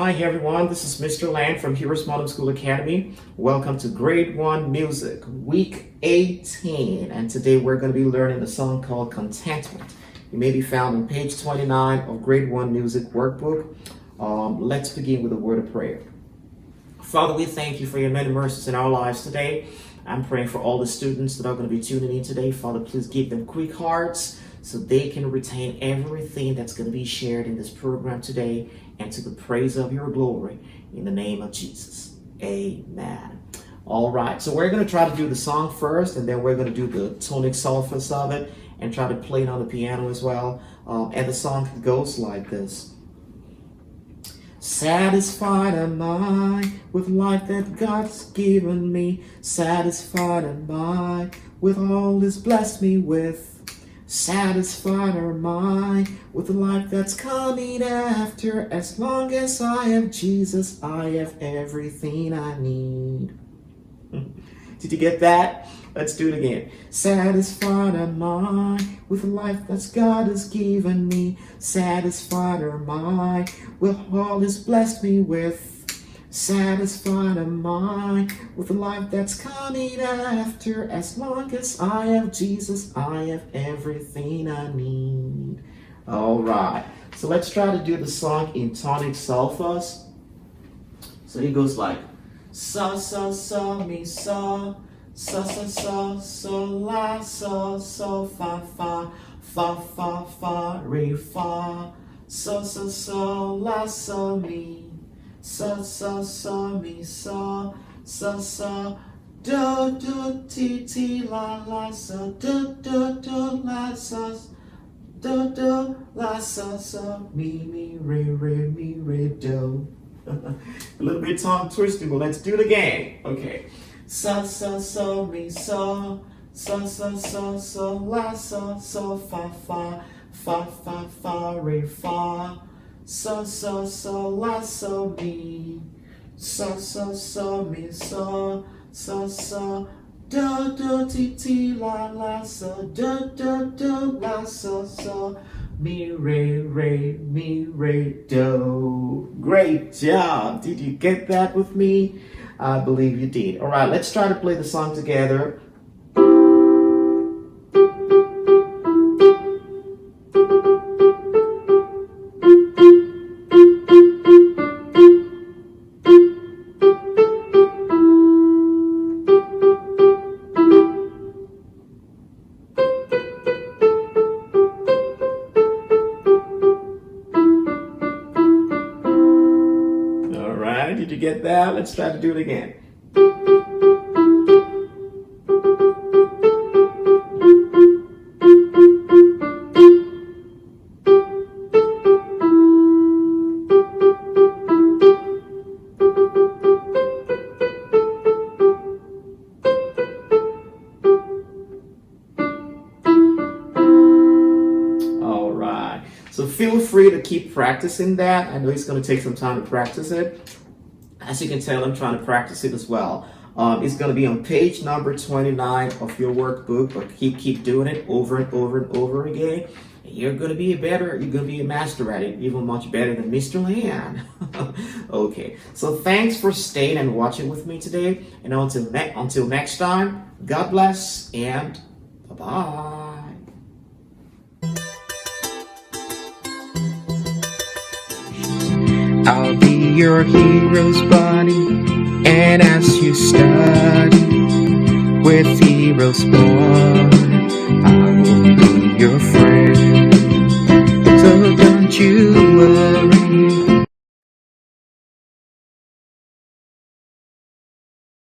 Hi everyone, this is Mr. Land from HeroesMart Homeschool Academy. Welcome to Grade 1 Music, Week 18. And today we're going to be learning a song called Contentment. It may be found on page 29 of Grade 1 Music Workbook. Let's begin with a word of prayer. Father, we thank you for your many mercies in our lives today. I'm praying for all the students that are going to be tuning in today. Father, please give them quick hearts so they can retain everything that's going to be shared in this program today and to the praise of your glory in the name of Jesus. Amen. All right, so we're going to try to do the song first, and then we're going to do the tonic-solfa of it and try to play it on the piano as well. And the song goes like this. Satisfied am I with life that God's given me. Satisfied am I with all He's blessed me with. Satisfied am I with the life that's coming after. As long as I have Jesus, I have everything I need. Did you get that? Let's do it again. Satisfied am I with the life that God has given me. Satisfied am I with all He's blessed me with. Satisfied am I with the life that's coming after. As long as I have Jesus, I have everything I need. All right. So let's try to do the song in tonic-solfas. So it goes like sa, sa, sa, mi, sa. Sa, sa, sa, so, la, so, fa, fa, fa, fa, fa, re, fa. So, so, so, la, so, mi. Sa, sa, sa, mi, sa, do, do, ti, ti, la, la, sa, do, do, do, la, sa, do, do, la, sa, mi, re, do. A little bit tongue twisting, but let's do it again. Okay. Sa, sa, so, mi, so, la, so, fa, fa, fa, fa, fa, re, fa. So, la, so, mi. So, mi, so, do, ti, ti, la, so, do, la, so, mi, re, do. Great job. Did you get that with me? I believe you did. All right, let's try to play the song together. Did you get that? Let's try to do it again. All right. So feel free to keep practicing that. I know it's going to take some time to practice it. As you can tell, I'm trying to practice it as well. It's going to be on page number 29 of your workbook, but keep doing it over and over and over again. And you're going to be a master at it, even much better than Mr. Land. Okay, so thanks for staying and watching with me today. And until next time, God bless and bye-bye. I'll be your hero's buddy, and as you study with HeroesMart.